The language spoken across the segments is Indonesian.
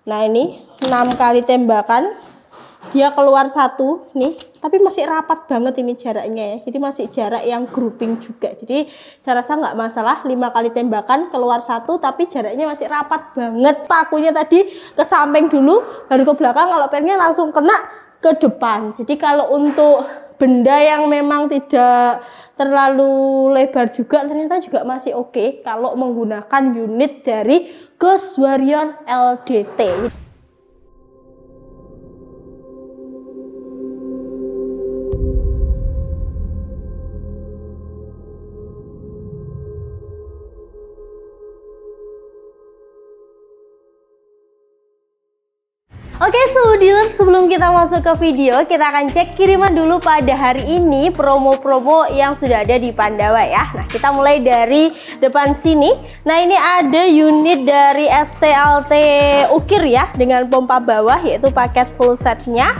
Nah ini 6 kali tembakan, dia keluar 1 nih, tapi masih rapat banget ini jaraknya ya. Jadi masih jarak yang grouping juga. Jadi saya rasa nggak masalah, 5 kali tembakan keluar 1, tapi jaraknya masih rapat banget. Pakunya tadi ke samping dulu, baru ke belakang. Kalau pennya langsung kena ke depan. Jadi kalau untuk benda yang memang tidak terlalu lebar juga, ternyata juga masih oke kalau menggunakan unit dari Ghost Warrior LDT. Oke Dealer, sebelum kita masuk ke video, kita akan cek kiriman dulu pada hari ini, promo-promo yang sudah ada di Pandawa ya. Nah, kita mulai dari depan sini. Nah, ini ada unit dari STLT Ukir ya, dengan pompa bawah, yaitu paket full setnya.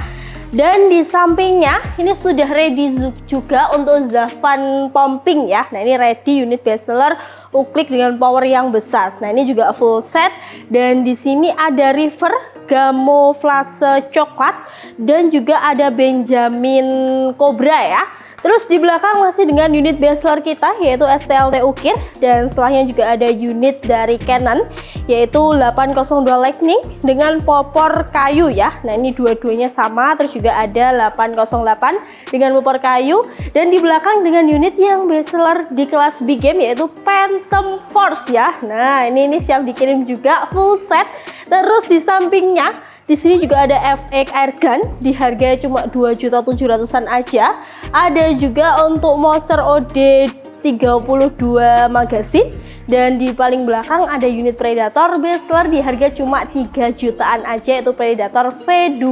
Dan di sampingnya ini sudah ready juga untuk Zavan pumping ya. Nah, ini ready unit bestseller uklik dengan power yang besar. Nah, ini juga full set. Dan di sini ada river camouflage coklat dan juga ada Benjamin Cobra ya. Terus di belakang masih dengan unit bestseller kita yaitu STLT Ukir, dan setelahnya juga ada unit dari Canon yaitu 802 Lightning dengan popor kayu ya. Nah, ini dua-duanya sama, terus juga ada 808 dengan popor kayu, dan di belakang dengan unit yang bestseller di kelas big game yaitu Phantom Force ya. Nah, ini siap dikirim juga full set. Terus di sampingnya di sini juga ada FX Airgun di harga cuma 2.700.000-an aja. Ada juga untuk Moser OD 32 magazine, dan di paling belakang ada unit Predator bestseller di harga cuma 3 jutaan aja, yaitu Predator V2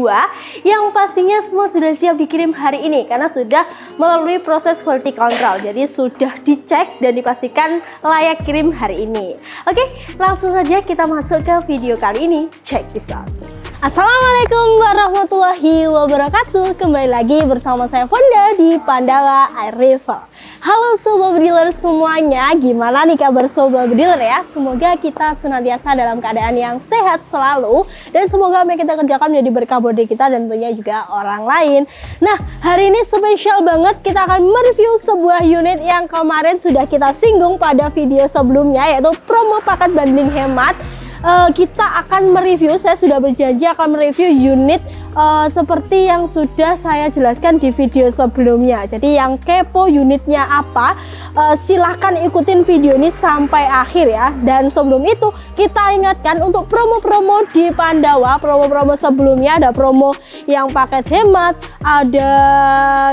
yang pastinya semua sudah siap dikirim hari ini karena sudah melalui proses quality control, jadi sudah dicek dan dipastikan layak kirim hari ini. Oke, langsung saja kita masuk ke video kali ini. Check this out. Assalamualaikum warahmatullahi wabarakatuh. Kembali lagi bersama saya Fonda di Pandawa Air Rifle. Halo Sobat Dealer semuanya, gimana nih kabar Sobat Dealer ya? Semoga kita senantiasa dalam keadaan yang sehat selalu, dan semoga apa yang kita kerjakan menjadi berkah buat kita dan tentunya juga orang lain. Nah, hari ini spesial banget, kita akan mereview sebuah unit yang kemarin sudah kita singgung pada video sebelumnya, yaitu promo paket bundling hemat. Kita akan mereview, saya sudah berjanji akan mereview unit seperti yang sudah saya jelaskan di video sebelumnya. Jadi yang kepo unitnya apa, silahkan ikutin video ini sampai akhir ya. Dan sebelum itu kita ingatkan untuk promo-promo di Pandawa, promo-promo sebelumnya ada promo yang paket hemat, ada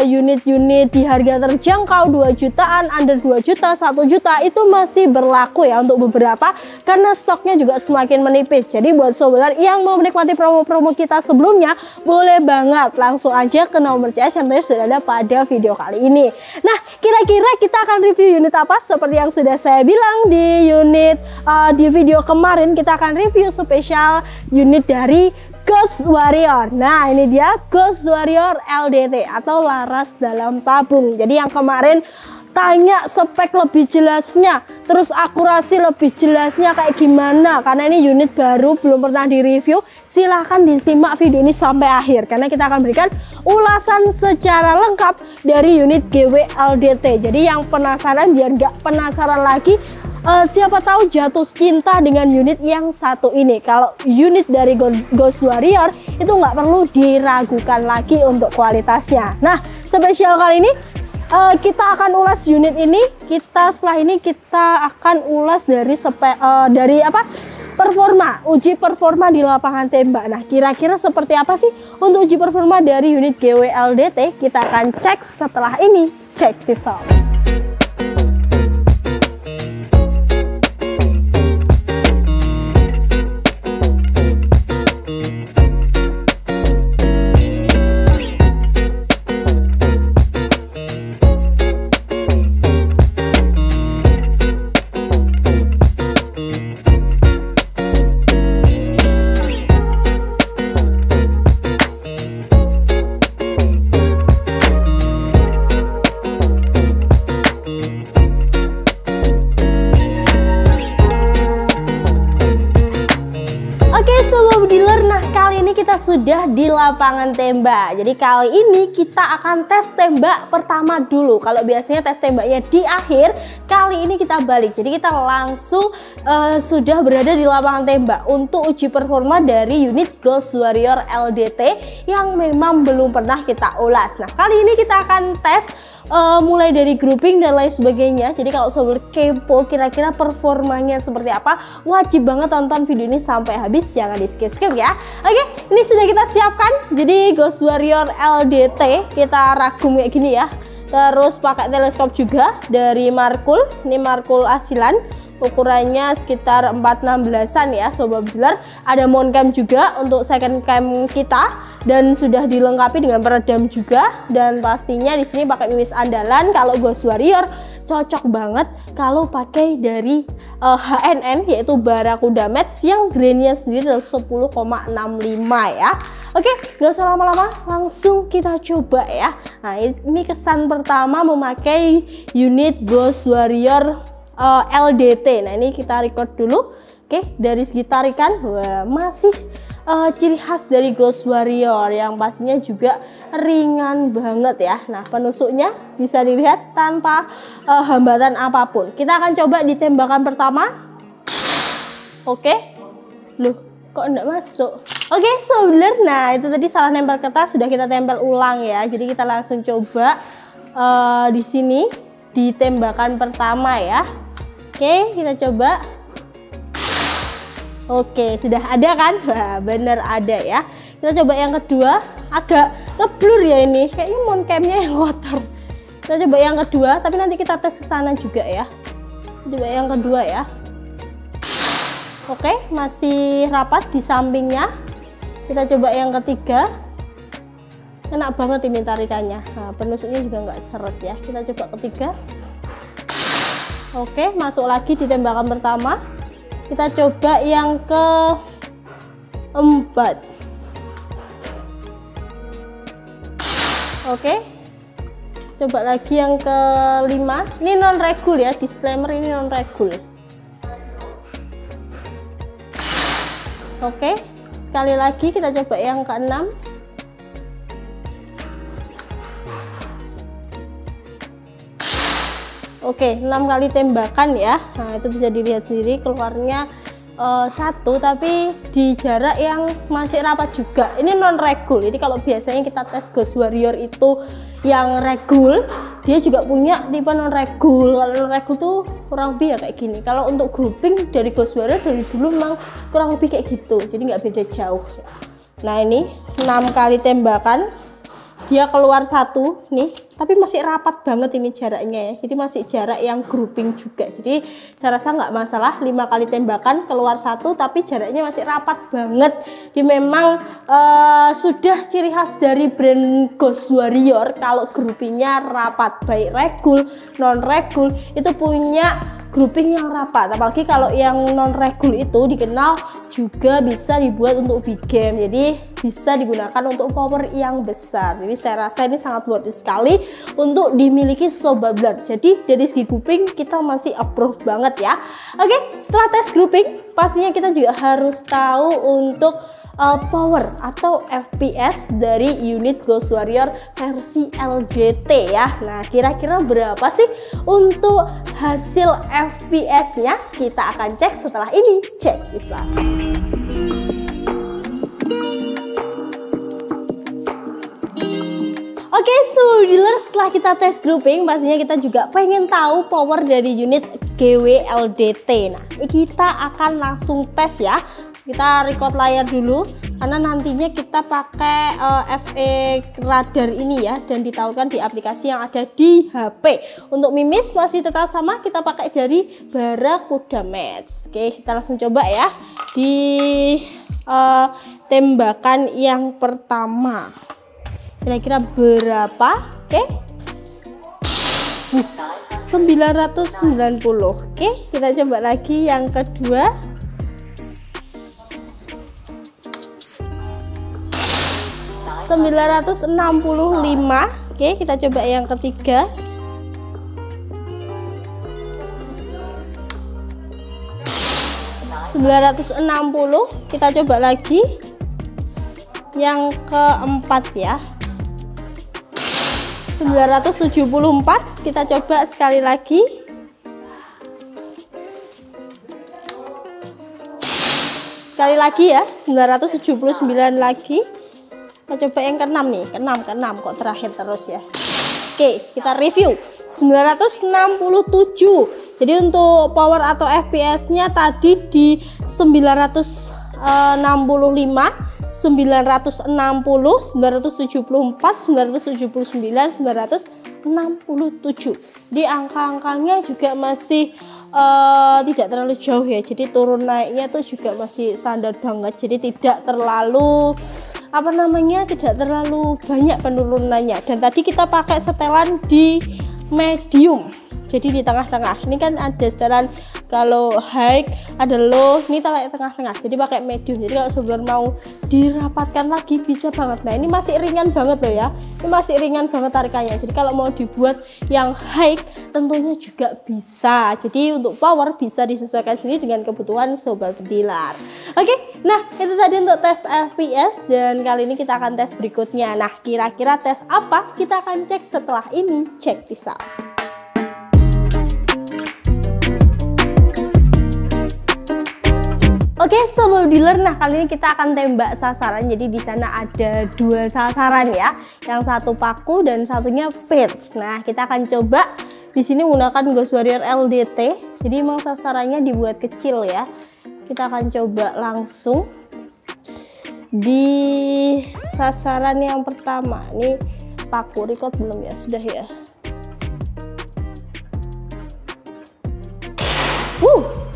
unit-unit di harga terjangkau 2 jutaan, under 2 juta, 1 juta, itu masih berlaku ya untuk beberapa karena stoknya juga semakin menipis. Jadi buat sobat yang mau menikmati promo-promo kita sebelumnya, boleh banget langsung aja ke nomor CS yang tadi sudah ada pada video kali ini. Nah, kira-kira kita akan review unit apa? Seperti yang sudah saya bilang di unit di video kemarin, kita akan review spesial unit dari Ghost Warrior. Nah, ini dia Ghost Warrior LDT atau laras dalam tabung. Jadi yang kemarin tanya spek lebih jelasnya, terus akurasi lebih jelasnya kayak gimana, karena ini unit baru belum pernah direview. Silahkan disimak video ini sampai akhir karena kita akan berikan ulasan secara lengkap dari unit GW LDT. Jadi yang penasaran biar nggak penasaran lagi, siapa tahu jatuh cinta dengan unit yang satu ini. Kalau unit dari Ghost Warrior itu nggak perlu diragukan lagi untuk kualitasnya. Nah, spesial kali ini kita akan ulas unit ini. Setelah ini kita akan ulas dari performa, uji performa di lapangan tembak. Nah, kira-kira seperti apa sih untuk uji performa dari unit GW LDT? Kita akan cek setelah ini. Check this out. Nah, kali ini kita sudah di lapangan tembak. Jadi kali ini kita akan tes tembak pertama dulu. Kalau biasanya tes tembaknya di akhir, kali ini kita balik. Jadi kita langsung sudah berada di lapangan tembak untuk uji performa dari unit Ghost Warrior LDT yang memang belum pernah kita ulas. Nah, kali ini kita akan tes mulai dari grouping dan lain sebagainya. Jadi kalau sobat kepo kira-kira performanya seperti apa, wajib banget tonton video ini sampai habis, jangan di skip-skip ya. Oke, ini sudah kita siapkan. Jadi Ghost Warrior LDT kita ragum kayak gini ya. Terus pakai teleskop juga dari Markul. Ini Markul asilan. Ukurannya sekitar 416-an ya sobat dealer. Ada mount cam juga untuk second cam kita dan sudah dilengkapi dengan peredam juga, dan pastinya di sini pakai mimis andalan. Kalau Ghost Warrior cocok banget kalau pakai dari HNN yaitu Barracuda Match yang grainnya sendiri adalah 10,65 ya. Oke, gak usah lama-lama, langsung kita coba ya. Nah, ini kesan pertama memakai unit Ghost Warrior LDT. Nah, ini kita record dulu. Oke, dari segi tarikan, wah, masih ciri khas dari Ghost Warrior yang pastinya juga ringan banget ya. Nah, penusuknya bisa dilihat tanpa hambatan apapun. Kita akan coba di tembakan pertama. Oke, loh kok enggak masuk. Oke, sobat, nah itu tadi salah nempel kertas, sudah kita tempel ulang ya. Jadi kita langsung coba di sini di tembakan pertama ya. Oke, kita coba. Oke, sudah ada kan? Wah, bener ada ya. Kita coba yang kedua. Agak ngeblur ya ini. Kayaknya mount cam-nya yang kotor. Kita coba yang kedua, tapi nanti kita tes ke sana juga ya. Coba yang kedua ya. Oke, masih rapat di sampingnya. Kita coba yang ketiga. Enak banget ini tarikannya. Nah, penusuknya juga nggak seret ya. Kita coba ketiga. Oke, masuk lagi di tembakan pertama. Kita coba yang keempat. Oke, coba lagi yang kelima. Ini non regul ya, disclaimer ini non regul. Oke, sekali lagi kita coba yang keenam. Oke, 6 kali tembakan ya. Nah, itu bisa dilihat sendiri keluarnya satu, tapi di jarak yang masih rapat juga. Ini non regul. Jadi kalau biasanya kita tes Ghost Warrior itu yang regul, dia juga punya tipe non regul. Kalau non regul tuh kurang lebih ya kayak gini. Kalau untuk grouping dari Ghost Warrior dari dulu memang kurang lebih kayak gitu. Jadi nggak beda jauh. Nah, ini 6 kali tembakan. Dia keluar satu nih, tapi masih rapat banget ini jaraknya ya. Jadi masih jarak yang grouping juga. Jadi saya rasa nggak masalah, 5 kali tembakan keluar satu, tapi jaraknya masih rapat banget. Jadi memang sudah ciri khas dari brand Ghost Warrior kalau groupingnya rapat, baik regul, non regul itu punya grouping yang rapat. Apalagi kalau yang non regul itu dikenal juga bisa dibuat untuk big game, jadi bisa digunakan untuk power yang besar. Jadi saya rasa ini sangat worth it sekali untuk dimiliki sobat dealer. Jadi dari segi grouping kita masih approve banget ya. Oke, setelah tes grouping pastinya kita juga harus tahu untuk power atau FPS dari unit Ghost Warrior versi LDT ya. Nah, kira-kira berapa sih untuk hasil FPS-nya? Kita akan cek setelah ini. Check this out. Oke, so dealer, setelah kita tes grouping pastinya kita juga pengen tahu power dari unit GW LDT. Nah, kita akan langsung tes ya. Kita record layar dulu karena nantinya kita pakai FE radar ini ya, dan ditahukan di aplikasi yang ada di HP. Untuk mimis masih tetap sama, kita pakai dari Barracuda Match. Oke, kita langsung coba ya di tembakan yang pertama. Kira-kira berapa? Oke, 990. Oke, kita coba lagi yang kedua. 965. Oke, kita coba yang ketiga. 960. Kita coba lagi. yang keempat ya. 974, kita coba sekali lagi. Sekali lagi ya, 979 lagi. Kita coba yang ke-6 nih, ke-6 kok terakhir terus ya. Oke, kita review. 967. Jadi untuk power atau FPS-nya tadi di 965, 960, 974, 979, 967. Di angka-angkanya juga masih tidak terlalu jauh ya. Jadi turun naiknya tuh juga masih standar banget. Jadi tidak terlalu tidak terlalu banyak penurunannya. Dan tadi kita pakai setelan di medium. Jadi di tengah-tengah. Ini kan ada setelan kalau high, ada low, ini pakai tengah-tengah. Jadi pakai medium. Jadi kalau sebenarnya mau dirapatkan lagi bisa banget. Nah, ini masih ringan banget loh ya. Ini masih ringan banget tarikannya. Jadi kalau mau dibuat yang high tentunya juga bisa. Jadi untuk power bisa disesuaikan sendiri dengan kebutuhan sobat dealer. Oke, nah itu tadi untuk tes FPS dan kali ini kita akan tes berikutnya. Nah, kira-kira tes apa? Kita akan cek setelah ini. Check this out. Oke, sobat dealer, nah kali ini kita akan tembak sasaran. Jadi di sana ada 2 sasaran ya, yang satu paku dan satunya pair. Nah, kita akan coba di sini menggunakan Ghost Warrior LDT. Jadi memang sasarannya dibuat kecil ya. Kita akan coba langsung di sasaran yang pertama. Ini paku, record belum ya? Sudah ya.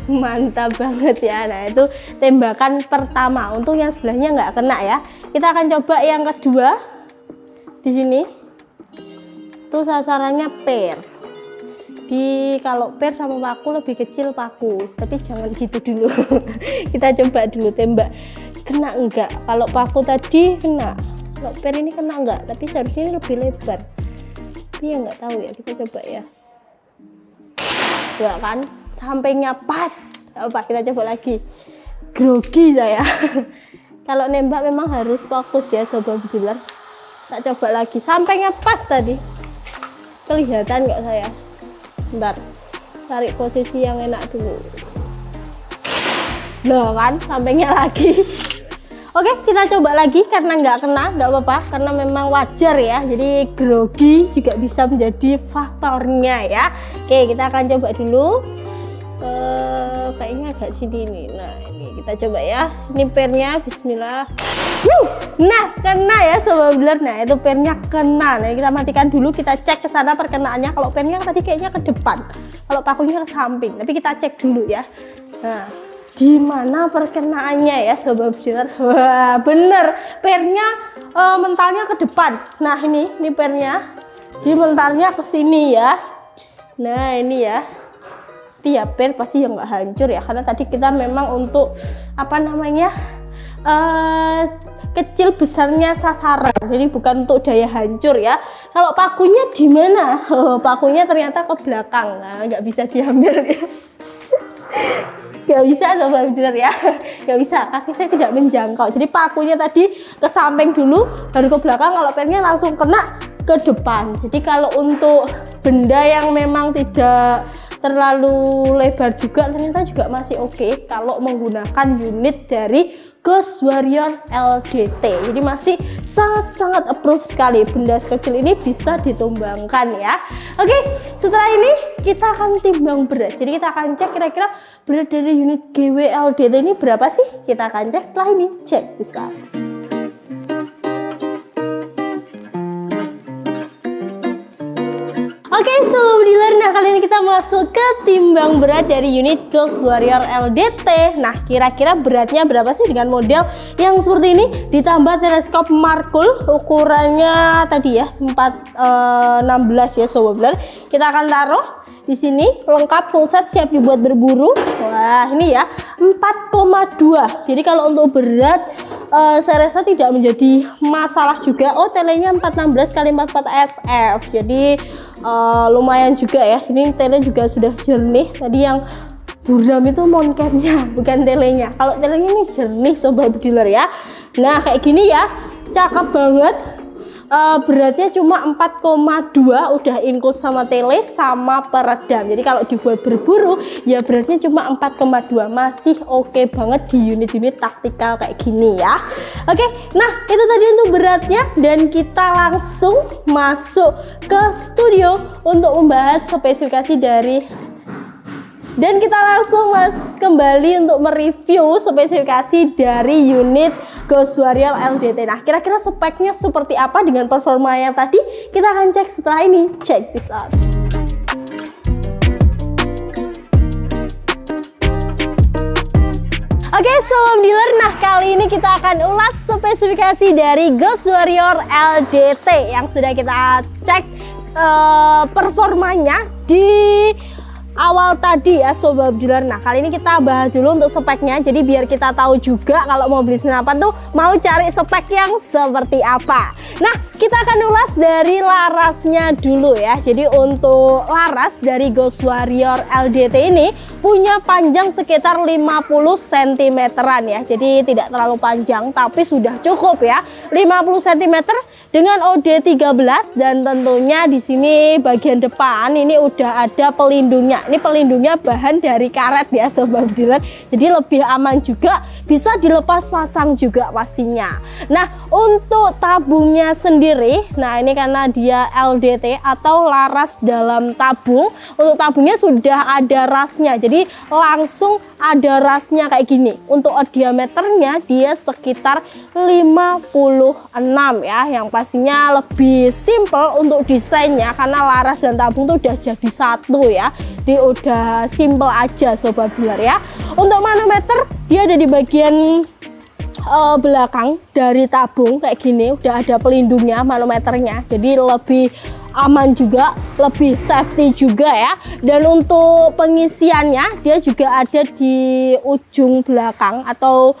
Mantap banget ya. Nah, itu tembakan pertama. Untung yang sebelahnya nggak kena ya. Kita akan coba yang kedua. Di sini tuh sasarannya pair. Kalau pair sama paku lebih kecil paku, tapi jangan gitu dulu. Kita coba dulu tembak, kena enggak. Kalau paku tadi kena, kalau pair ini kena enggak, tapi seharusnya ini lebih lebar. Tapi ya nggak tahu ya, kita coba ya. Enggak kan, sampainya pas. Apa, kita coba lagi. Grogi saya. Kalau nembak memang harus fokus ya sobat dealer. Tak coba lagi, sampainya pas tadi. Kelihatan nggak saya? Bentar, tarik posisi yang enak dulu. Loh kan, sampainya lagi. Oke, kita coba lagi karena nggak kena, nggak apa-apa, karena memang wajar ya. Jadi grogi juga bisa menjadi faktornya ya. Oke, kita akan coba dulu. Kayaknya agak sini nih. Nah, ini kita coba ya. Ini pairnya, bismillah. Nah, kena ya sobat dealer. Nah, itu pairnya kena. Nah, kita matikan dulu, kita cek ke sana perkenaannya. Kalau pairnya tadi kayaknya ke depan, kalau pakunya ke samping. Tapi kita cek dulu ya. Nah, di mana perkenaannya ya sobat dealer? Wah, bener, pairnya mentalnya ke depan. Nah, ini pairnya, di mentalnya ke sini ya. Nah, ini ya. Tapi ya pair pasti yang nggak hancur ya, karena tadi kita memang untuk kecil besarnya sasaran, jadi bukan untuk daya hancur ya. Kalau pakunya di mana? Pakunya ternyata ke belakang. Nah, nggak bisa diambil ya. Gak bisa sobat dealer ya, gak bisa, kaki saya tidak menjangkau. Jadi pakunya tadi ke samping dulu, baru ke belakang. Kalau pairnya langsung kena ke depan. Jadi kalau untuk benda yang memang tidak terlalu lebar juga, ternyata juga masih oke kalau menggunakan unit dari Ghost Warrior LDT. Jadi masih sangat-sangat approve sekali. Benda sekecil ini bisa ditumbangkan ya. Oke, setelah ini kita akan timbang berat. Jadi kita akan cek kira-kira berat dari unit GW LDT ini berapa sih? Kita akan cek setelah ini. Cek bisa. Oke, sobat dealer, nah kali ini kita masuk ke timbang berat dari unit Ghost Warrior LDT. Nah, kira-kira beratnya berapa sih dengan model yang seperti ini ditambah teleskop Markul ukurannya tadi ya 416 ya sobat dealer. Kita akan taruh di sini lengkap full set, siap dibuat berburu. Wah, ini ya 4,2. Jadi kalau untuk berat saya rasa tidak menjadi masalah juga. Oh, telenya 416 x 44 SF. Jadi lumayan juga ya. Sini tele juga sudah jernih. Tadi yang buram itu moncapnya, bukan telenya. Kalau telenya ini jernih sobat dealer ya. Nah, kayak gini ya. cakep banget. Beratnya cuma 4,2, udah include sama tele sama peredam. Jadi kalau dibuat berburu ya beratnya cuma 4,2, masih oke banget di unit-unit taktikal kayak gini ya. Oke, nah itu tadi untuk beratnya, dan kita langsung masuk ke studio untuk membahas spesifikasi dari, dan kita langsung kembali untuk mereview spesifikasi dari unit Ghost Warrior LDT. Nah, kira-kira speknya seperti apa dengan performa yang tadi? Kita akan cek setelah ini. Check this out. Oke, sobat dealer, nah kali ini kita akan ulas spesifikasi dari Ghost Warrior LDT yang sudah kita cek performanya di awal tadi ya sobat dealer. Nah, kali ini kita bahas dulu untuk speknya, jadi biar kita tahu juga kalau mau beli senapan tuh mau cari spek yang seperti apa. Nah, kita akan ulas dari larasnya dulu ya. Jadi untuk laras dari Ghost Warrior LDT ini punya panjang sekitar 50 cm-an ya. Jadi tidak terlalu panjang tapi sudah cukup ya. 50 cm dengan OD13, dan tentunya di sini bagian depan ini udah ada pelindungnya. Ini pelindungnya bahan dari karet ya sobat dealer, jadi lebih aman juga, bisa dilepas pasang juga pastinya. Nah, untuk tabungnya sendiri, nah ini karena dia LDT atau laras dalam tabung, untuk tabungnya sudah ada rasnya, jadi langsung ada rasnya kayak gini. Untuk diameternya dia sekitar 56 ya, yang pastinya lebih simple untuk desainnya karena laras dan tabung tuh udah jadi satu ya. Jadi udah simple aja sobat dealer ya. Untuk manometer dia ada di bagian belakang dari tabung kayak gini, udah ada pelindungnya manometernya, jadi lebih aman juga, lebih safety juga ya. Dan untuk pengisiannya dia juga ada di ujung belakang atau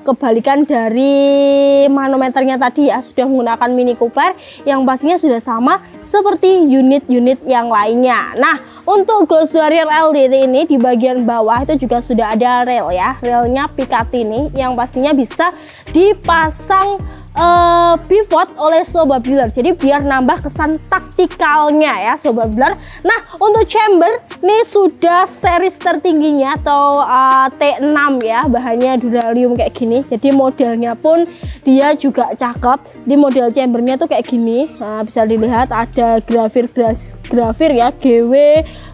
kebalikan dari manometernya tadi ya, sudah menggunakan mini coupler yang pastinya sudah sama seperti unit-unit yang lainnya. Nah, untuk Ghost Warrior LDT ini di bagian bawah itu juga sudah ada rel ya, relnya Picatinny yang pastinya bisa dipasang pivot oleh sobat dealer, jadi biar nambah kesan taktikalnya ya sobat dealer. Nah, untuk chamber ini sudah series tertingginya atau T6 ya, bahannya duralium kayak gini, jadi modelnya pun dia juga cakep. Di model chambernya tuh kayak gini, nah, bisa dilihat ada grafir ya, GW,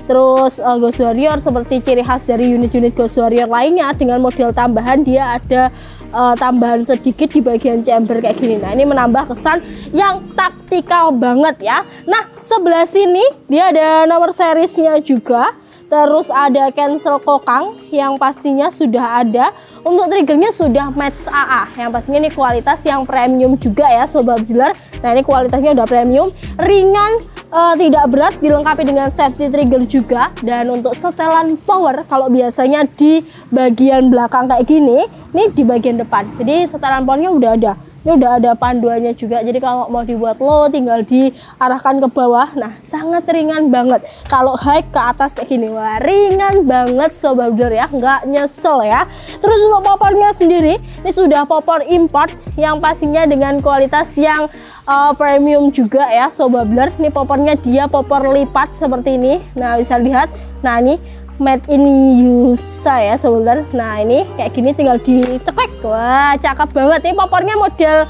terus Ghost Warrior seperti ciri khas dari unit-unit Ghost Warrior lainnya. Dengan model tambahan dia ada tambahan sedikit di bagian chamber kayak gini. Nah, ini menambah kesan yang taktikal banget ya. Nah, sebelah sini dia ada nomor seriesnya juga, terus ada cancel kokang yang pastinya sudah ada. Untuk triggernya sudah match AA, yang pastinya ini kualitas yang premium juga ya sobat dealer. Nah, ini kualitasnya udah premium, ringan, tidak berat, dilengkapi dengan safety trigger juga. Dan untuk setelan power, kalau biasanya di bagian belakang kayak gini, ini di bagian depan, jadi setelan powernya udah ada. Ini udah ada panduannya juga, jadi kalau mau dibuat low tinggal diarahkan ke bawah. Nah, sangat ringan banget. Kalau high ke atas kayak gini, wah ringan banget sobat dealer ya, nggak nyesel ya. Terus untuk popornya sendiri, ini sudah popor import yang pastinya dengan kualitas yang premium juga ya sobat dealer. Ini popornya dia popor lipat seperti ini. Nah, bisa lihat, nah ini made in USA ya sobat. Nah, ini kayak gini tinggal diceklek. Wah, cakep banget. Ini popornya model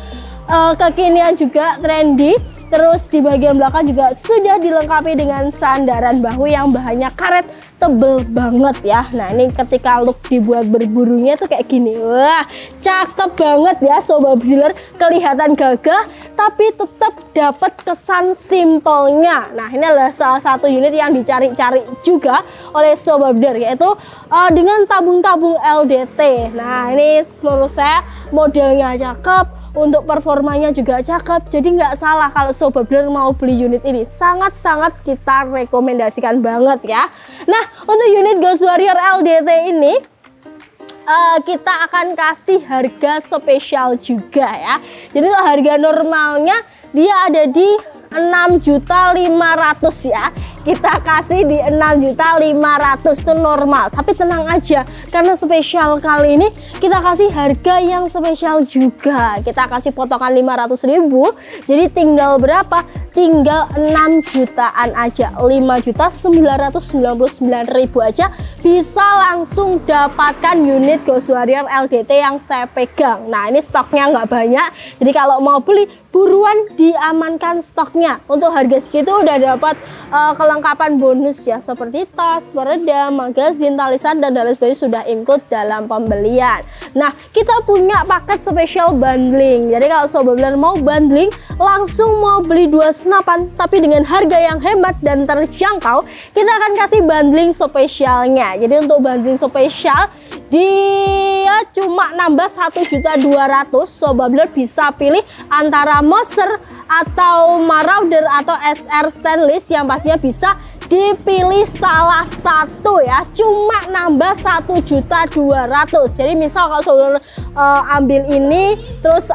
kekinian juga, trendy. Terus di bagian belakang juga sudah dilengkapi dengan sandaran bahu yang bahannya karet tebel banget ya. Nah, ini ketika look dibuat berburunya tuh kayak gini. Wah, cakep banget ya sobat dealer. Kelihatan gagah tapi tetap dapat kesan simpelnya. Nah, ini adalah salah satu unit yang dicari-cari juga oleh sobat dealer, yaitu dengan tabung-tabung LDT. Nah, ini menurut saya modelnya cakep, untuk performanya juga cakep, jadi nggak salah kalau sobat dealer mau beli unit ini. Sangat-sangat kita rekomendasikan banget ya. Nah, untuk unit Ghost Warrior LDT ini kita akan kasih harga spesial juga ya. Jadi untuk harga normalnya dia ada di 6.500.000 ya. kita kasih di 6.500.000 itu normal. Tapi tenang aja, karena spesial kali ini kita kasih harga yang spesial juga. Kita kasih potongan 500.000, jadi tinggal berapa? Tinggal 6 jutaan aja, 5.999.000 aja bisa langsung dapatkan unit Ghost Warrior LDT yang saya pegang. Nah, ini stoknya nggak banyak, jadi kalau mau beli buruan diamankan stoknya. Untuk harga segitu udah dapat kelengkapan bonus ya, seperti tas, peredam, magazin, talisan, dan lain sebagainya sudah include dalam pembelian. Nah, kita punya paket spesial bundling. Jadi kalau sobat bediler mau bundling, langsung mau beli 2 senapan tapi dengan harga yang hemat dan terjangkau, kita akan kasih bundling spesialnya. Jadi untuk bundling spesial dia cuma nambah 1.200.000. Sobat bediler bisa pilih antara Moser atau Marauder atau SR Stainless, yang pastinya bisa dipilih salah satu ya, cuma nambah 1.200.000. Jadi misal kalau saudara ambil ini terus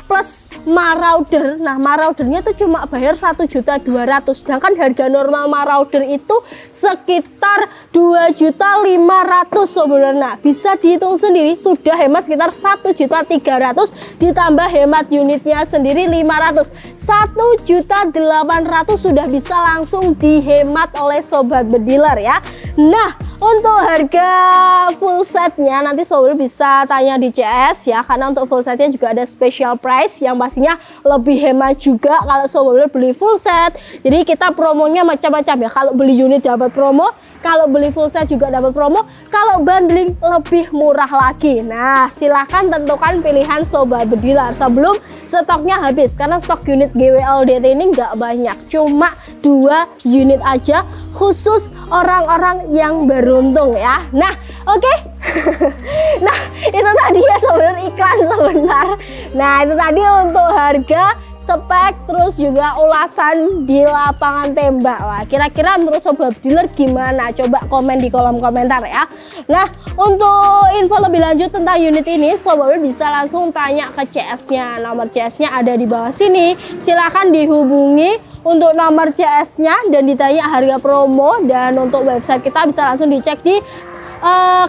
plus Marauder, nah Maraudernya tuh cuma bayar 1.200.000, sedangkan harga normal Marauder itu sekitar 2.500.000 sebenarnya. Nah, bisa dihitung sendiri, sudah hemat sekitar 1.300.000 ditambah hemat unitnya sendiri 500, 1.800.000 sudah bisa langsung dihemat oleh sobat bediler ya. Nah, untuk harga full setnya nanti sobat bisa tanya di CS ya, karena untuk full setnya juga ada special price yang pastinya lebih hemat juga kalau sobat beli full set. Jadi kita promonya macam-macam ya, kalau beli unit dapat promo, kalau beli full set juga dapat promo, kalau bundling lebih murah lagi. Nah, silahkan tentukan pilihan sobat bediler sebelum stoknya habis, karena stok unit GWLDT ini nggak banyak, cuma 2 unit aja khusus orang-orang yang beruntung ya. Nah, oke. Nah, itu tadi ya sebenarnya iklan sebentar. Nah, itu tadi untuk harga, spek, terus juga ulasan di lapangan tembak. Wah, kira-kira menurut sobat bediler gimana? Coba komen di kolom komentar ya. Nah, untuk info lebih lanjut tentang unit ini, sobat bediler bisa langsung tanya ke CS-nya. Nomor CS-nya ada di bawah sini. Silahkan dihubungi untuk nomor CS-nya dan ditanya harga promo. Dan untuk website kita bisa langsung dicek di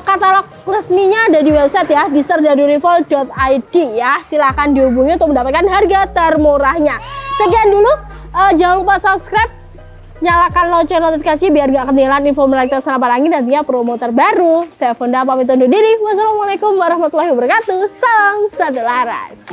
katalog resminya ada di website ya, di serdadurival.id ya. Silahkan dihubungi untuk mendapatkan harga termurahnya. Sekian dulu, jangan lupa subscribe, nyalakan lonceng notifikasi biar gak ketinggalan info menarik tersenapan lagi nantinya promo terbaru. Saya Fonda pamit undur diri. Wassalamualaikum warahmatullahi wabarakatuh. Salam satu laras.